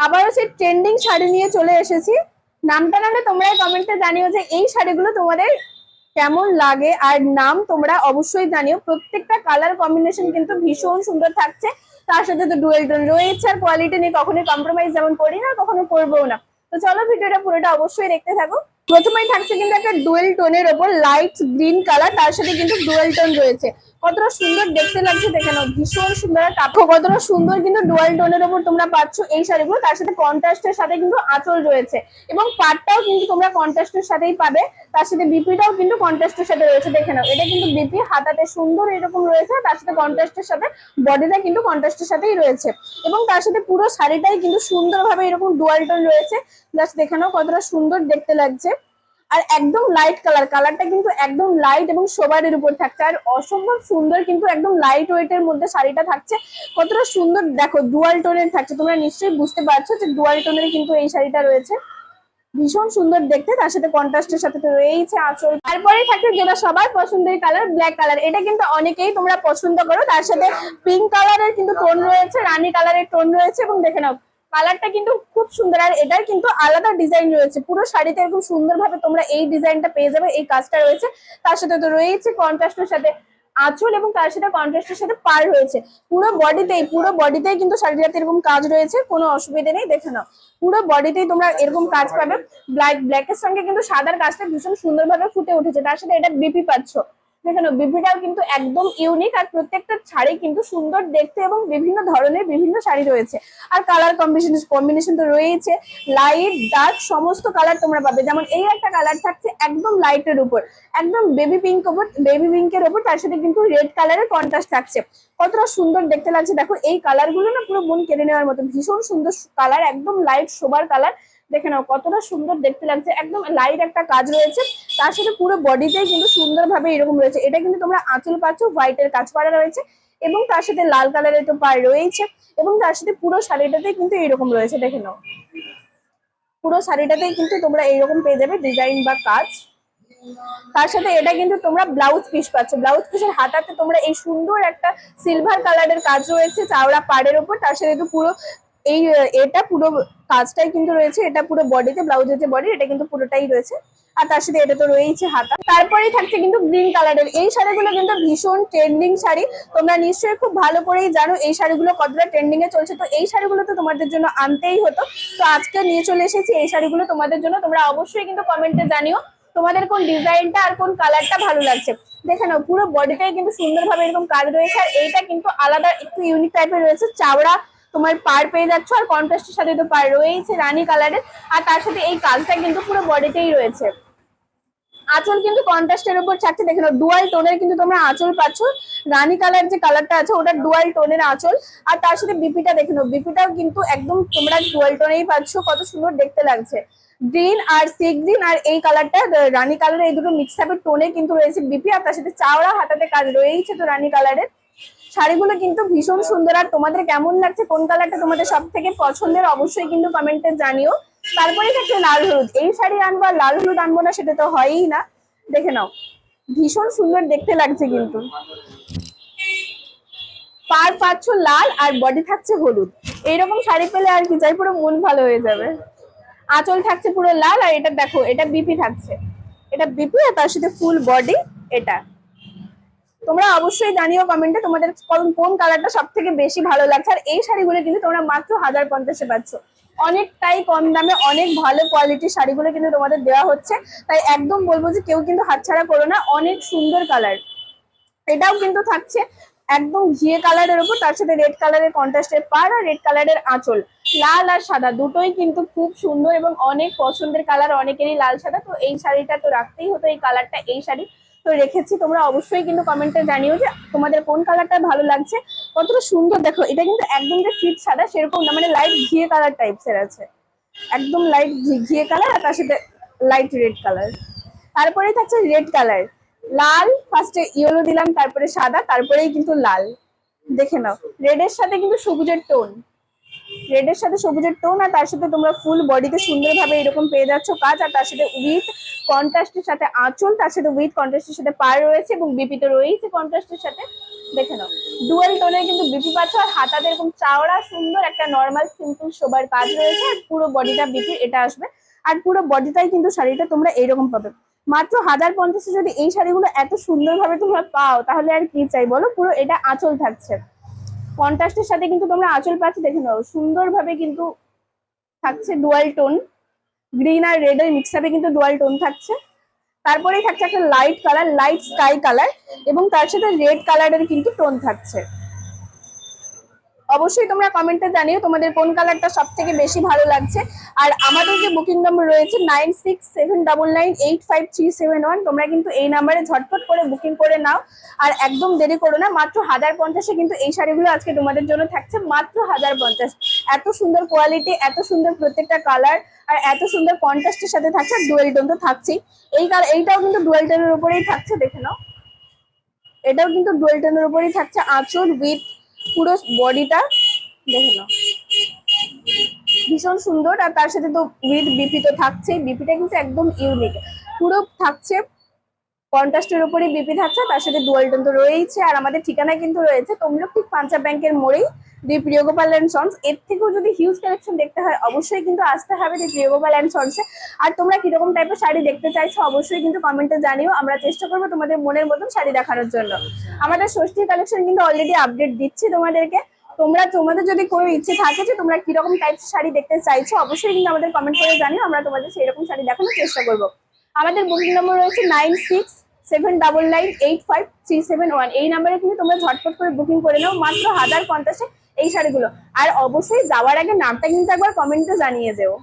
আবারও সেই ট্রেন্ডিং শাড়ি নিয়ে চলে এসেছি। নামটা তোমরা কমেন্টে জানিও যে এই শাড়িগুলো তোমাদের কেমন লাগে, আর নাম তোমরা অবশ্যই জানিও। প্রত্যেকটা কালার কম্বিনেশন কিন্তু ভীষণ সুন্দর থাকছে, তার সাথে তো ডুয়েল টোন রয়েছে, আর কোয়ালিটি নিয়ে কখনোই কম্প্রোমাইজ যেমন করি না, কখনো করবো না। তো চলো ভিডিওটা পুরোটা অবশ্যই দেখতে থাকো। প্রথমেই থাকছে কিন্তু একটা ডুয়েল টোনের ওপর লাইট গ্রিন কালার, তার সাথে কিন্তু ডুয়েল টোন রয়েছে। কতটা সুন্দর দেখতে লাগছে দেখে নাও, ভীষণ সুন্দর। কাপড় কতটা সুন্দর কিন্তু ডুয়াল টোনের ওপর তোমরা পাচ্ছ এই শাড়িগুলো। তার সাথে কন্ট্রাস্টের সাথে কিন্তু আঁচল রয়েছে, এবং পাটটাও কিন্তু তোমরা কন্ট্রাস্টের সাথেই পাবে। তার সাথে বিপিটাও কিন্তু কন্ট্রাস্টের সাথে রয়েছে, দেখে নাও। এটা কিন্তু বিপি হাতাতে সুন্দর এরকম রয়েছে, তার সাথে কন্ট্রাস্টের সাথে বডিটা কিন্তু কন্ট্রাস্টের সাথেই রয়েছে, এবং তার সাথে পুরো শাড়িটাই কিন্তু সুন্দরভাবে এরকম ডুয়াল টোন রয়েছে। জাস্ট দেখে নাও কতটা সুন্দর দেখতে লাগছে। আর একদম লাইট কালারটা কিন্তু একদম লাইট এবং সোবারের উপর থাকছে, আর অসম্ভব সুন্দর কিন্তু একদম লাইট ওয়েটের মধ্যে শাড়িটা থাকছে। কতটা সুন্দর দেখো, ডুয়াল টোনের থাকছে। তোমরা নিশ্চয়ই বুঝতে পারছো যে ডুয়াল টোনের কিন্তু এই শাড়িটা রয়েছে, ভীষণ সুন্দর দেখতে। তার সাথে কন্ট্রাস্টের সাথে তো রয়েছে আঁচল। তারপরে থাকে যেটা সবার পছন্দের কালার, ব্ল্যাক কালার। এটা কিন্তু অনেকেই তোমরা পছন্দ করো। তার সাথে পিঙ্ক কালারের কিন্তু টোন রয়েছে, রানী কালারের টোন রয়েছে, এবং দেখে নাও কালারটা কিন্তু খুব সুন্দর। আর এটার কিন্তু আলাদা ডিজাইন রয়েছে, পুরো শাড়িতে এরকম সুন্দরভাবে তোমরা এই ডিজাইনটা পেয়ে যাবে, এই কাজটা রয়েছে। তার সাথে তো রয়েছে কন্ট্রাস্টের সাথে আঁচল, এবং তার সাথে কন্ট্রাস্টের সাথে পার রয়েছে। পুরো বডিতেই কিন্তু শাড়িটাতে এরকম কাজ রয়েছে, কোনো অসুবিধা নেই। দেখে নাও পুরো বডিতেই তোমরা এরকম কাজ পাবে। ব্ল্যাকের সঙ্গে কিন্তু সাদার কাজটা ভীষণ সুন্দরভাবে ফুটে উঠেছে। তার সাথে এটা বিপি পাচ্ছ, দেখে নাও বিপিটাও কিন্তু একদম ইউনিক। আর প্রত্যেকটা শাড়ি কিন্তু সুন্দর দেখতে, এবং বিভিন্ন ধরনের বিভিন্ন শাড়ি রয়েছে। আর কালার কম্বিনেশন তো রয়েছে, লাইট ডার্ক সমস্ত কালার তোমরা পাবে। যেমন এই একটা কালার থাকছে একদম লাইটের উপর, একদম বেবি পিঙ্কের উপর, তার সাথে কিন্তু রেড কালারের কন্ট্রাস্ট থাকছে। কতটা সুন্দর দেখতে লাগছে দেখো। এই কালার গুলো না পুরো মন কেড়ে নেওয়ার মতো, ভীষণ সুন্দর কালার, একদম লাইট সোবার কালার। দেখে নাও কতটা সুন্দর দেখতে লাগছে, একদম লাইট একটা কাজ রয়েছে। তার সাথে পুরো বডিতেই কিন্তু সুন্দরভাবে এরকম রয়েছে। এটা কিন্তু তোমরা আঁচল পাচ্ছ, হোয়াইটের কাজ করা রয়েছে, এবং তার সাথে লাল কালারের তো পাড় রয়েছে, এবং তার সাথে পুরো শাড়িটাতেই কিন্তু এরকম রয়েছে। দেখে নাও পুরো শাড়িটাতেই কিন্তু তোমরা এইরকম পেয়ে যাবে ডিজাইন বা কাজ। তার সাথে এটা কিন্তু তোমরা ব্লাউজ পিস পাচ্ছ, ব্লাউজ পিসের হাতাতে তোমরা এই সুন্দর একটা সিলভার কালারের কাজ রয়েছে চাওড়া পাড়ের উপর। তার সাথে তো পুরো এই এটা পুরো কাজটাই কিন্তু রয়েছে, এটা পুরো বডিতে, ব্লাউজের যে বডি এটা কিন্তু পুরোটাই রয়েছে। আর তার সাথে এটা তো রয়েছে হাতা। তারপরেই থাকছে কিন্তু গ্রিন কালারের এই শাড়িগুলো, কিন্তু ভীষণ ট্রেন্ডিং শাড়ি। তোমরা নিশ্চয়ই খুব ভালো করেই জানো এই শাড়িগুলো কতটা ট্রেন্ডিং এ চলছে। তো এই শাড়িগুলো তো তোমাদের জন্য আনতেই হতো, তো আজকে নিয়ে চলে এসেছি এই শাড়িগুলো তোমাদের জন্য। তোমরা অবশ্যই কিন্তু কমেন্টে জানিও তোমাদের কোন ডিজাইনটা আর কোন কালারটা ভালো লাগছে। দেখে নাও পুরো বডিটাই কিন্তু সুন্দরভাবে এরকম কাজ রয়েছে, আর এইটা কিন্তু আলাদা একটু ইউনিক টাইপের রয়েছে। চাওড়া তোমার পার পেয়ে যাচ্ছ, আর কন্ট্রাস্টের সাথে তো পার রয়েছে রানী কালারের, আর তার সাথে এই কাজটা কিন্তু পুরো বডিতেই রয়েছে। আঁচল কিন্তু কন্ট্রাস্টের উপর থাকছে, দেখে নাও ডুয়াল টোনের কিন্তু তোমরা আঁচল পাচ্ছ। রানী কালার যে কালারটা আছে ওটা ডুয়াল টোনের আঁচল, আর তার সাথে বিপিটা দেখে নাও, বিপিটাও কিন্তু একদম তোমরা ডুয়াল টোনেই পাচ্ছ। কত সুন্দর দেখতে লাগছে। গ্রিন আর সি গ্রিন আর এই কালারটা রানী কালার, এই দুটো মিক্স আপের টোনে কিন্তু রয়েছে বিপি, আর তার সাথে চাওড়া হাতাতে কাজ রয়েছে তো রানী কালারের। শাড়িগুলো কিন্তু ভীষণ সুন্দর। আর তোমাদের কেমন লাগছে, কোন কালারটা তোমাদের সব থেকে পছন্দের, অবশ্যই কিন্তু কমেন্টে জানিও। তারপরে থাকছে লাল হলুদ। এই শাড়ি আনবো আর লাল হলুদ আনবো না, সেটা তো হয়ই না। দেখে নাও ভীষণ সুন্দর দেখতে লাগছে, কিন্তু পার পাচ্ছ লাল আর বডি থাকছে হলুদ। এইরকম শাড়ি পেলে আর কি চাই, পুরো মন ভালো হয়ে যাবে। আঁচল থাকছে পুরো লাল, আর এটা দেখো এটা বিপি থাকছে, এটা বিপি, আর তার সাথে ফুল বডি। এটা তোমরা অবশ্যই জানিও কমেন্টে তোমাদের কোন কালারটা সব থেকে বেশি ভালো লাগছে। আর এই শাড়িগুলো কিন্তু তোমরা মাত্র 1050-এ পাচ্ছ, অনেকটাই কম দামে অনেক ভালো কোয়ালিটির শাড়িগুলো কিন্তু তোমাদের দেওয়া হচ্ছে। তাই একদম বলবো যে কেউ কিন্তু হাতছাড়া করো না, অনেক সুন্দর কালার। এটাও কিন্তু থাকছে একদম ঘিয়ে কালারের উপর, তার সাথে রেড কালারের কন্ট্রাস্টের পাড়, আর রেড কালারের আঁচল। লাল আর সাদা দুটোই কিন্তু খুব সুন্দর এবং অনেক পছন্দের কালার অনেকেরই, লাল সাদা। তো এই শাড়িটা তো রাখতেই হতো, এই কালারটা, এই শাড়ি তো রেখেছি। তোমরা অবশ্যই কিন্তু কমেন্টে জানিও যে তোমাদের কোন কালারটা ভালো লাগছে। কতটা সুন্দর দেখো, এটা কিন্তু একদম যে ফিট সাদা সেরকম না, মানে লাইট ঘিয়ে কালার টাইপসের আছে, একদম লাইট ঘিয়ে কালার, আর তার সাথে লাইট রেড কালার। তারপরে থাকছে রেড কালার, লাল ফার্স্টে ইয়েলো দিলাম, তারপরে সাদা, তারপরেই কিন্তু লাল। দেখে নাও রেডের সাথে কিন্তু সবুজের টোন, রেডের সাথে সবুজের টোন, আর তার সাথে তোমরা ফুল বডিতে সুন্দরভাবে এরকম পেয়ে যাচ্ছ কাজ। আর তার সাথে উইথ কন্ট্রাস্টের সাথে আঁচল, তার সাথে উইথ কন্ট্রাস্টের সাথে পার রয়েছে, এবং বিপি তো রয়েছে কন্ট্রাস্টের সাথে। দেখে নাও, ডুয়াল টোনের কিন্তু বিপি পাচ্ছ, আর হাতাতে এরকম চাওড়া সুন্দর একটা নর্মাল সিম্পল সোবার কাজ রয়েছে, আর পুরো বডিটা বিপি এটা আসবে। আর পুরো বডিটাই কিন্তু শাড়িটা তোমরা এইরকম পাবে। মাত্র 1050-এ যদি এই শাড়িগুলো এত সুন্দরভাবে তোমরা পাও, তাহলে আর কি চাই বলো। পুরো এটা আঁচল থাকছে, কন্ট্রাস্টের সাথে কিন্তু তোমরা আঁচল পাচ্ছ, দেখে নাও সুন্দরভাবে কিন্তু থাকছে ডুয়াল টোন, গ্রিন আর রেড এর মিক্স আপে কিন্তু ডুয়াল টোন থাকছে। তারপরেই থাকছে একটা light colour, light sky colour, এবং তার সাথে রেড কালারের কিন্তু টোন থাকছে। অবশ্যই তোমরা কমেন্টে জানিও তোমাদের কোন কালারটা সব থেকে বেশি ভালো লাগছে। আর আমাদের যে বুকিং নম্বর রয়েছে 9679985371, তোমরা কিন্তু এই নাম্বারে ঝটপট করে বুকিং করে নাও, আর একদম দেরি করো না। মাত্র 1050-এ কিন্তু এই শাড়িগুলো আজকে তোমাদের জন্য থাকছে, মাত্র 1050। এত সুন্দর কোয়ালিটি, এত সুন্দর প্রত্যেকটা কালার, আর এত সুন্দর কন্ট্রাস্টের সাথে থাকছে, ডুয়েল টোন তো থাকছেই। এইটাও কিন্তু ডুয়েল টোনের উপরেই থাকছে, দেখে নাও এটাও কিন্তু ডুয়েল টোনের উপরেই থাকছে, আঁচল উইথ পুরো বডিটা দেখে নাও ভীষণ সুন্দর। আর তার সাথে তো উইথ বিপি তো থাকছেই, বিপিটা কিন্তু একদম ইউনিক পুরো থাকছে, কন্ট্রাস্টের উপরে বিপি থাকছে, তার সাথে ডুয়াল টোন তো রয়েছে। আর আমাদের ঠিকানা কিন্তু রয়েছে তমলুক ঠিক পাঞ্জাব ব্যাংকের মোড়েই, দি প্রিয়গোপাল অ্যান্ড সন্স। এর থেকেও যদি হিউজ কালেকশন দেখতে হয়, অবশ্যই কিন্তু আসতে হবে দি প্রিয়গোপাল অ্যান্ড সন্সে। আর তোমরা কিরকম টাইপের শাড়ি দেখতে চাইছো অবশ্যই কিন্তু কমেন্টে জানিও, আমরা চেষ্টা করবো তোমাদের মনের মতন শাড়ি দেখানোর জন্য। আমাদের ষষ্ঠীর কালেকশন কিন্তু অলরেডি আপডেট দিচ্ছি তোমাদেরকে। তোমাদের যদি কোনো ইচ্ছে থাকে যে তোমরা কিরকম টাইপস শাড়ি দেখতে চাইছো, অবশ্যই কিন্তু আমাদের কমেন্ট করে জানিও, আমরা তোমাদের সেই রকম শাড়ি দেখানোর চেষ্টা করবো। আমাদের বুকিং নম্বর রয়েছে 9679985371। এই নাম্বারে কিন্তু তোমরা ঝটপট করে বুকিং করে নাও, মাত্র 1050-এ এই শাড়িগুলো। আর অবশ্যই যাওয়ার আগে নামটা কিন্তু একবার কমেন্টে জানিয়ে যেও।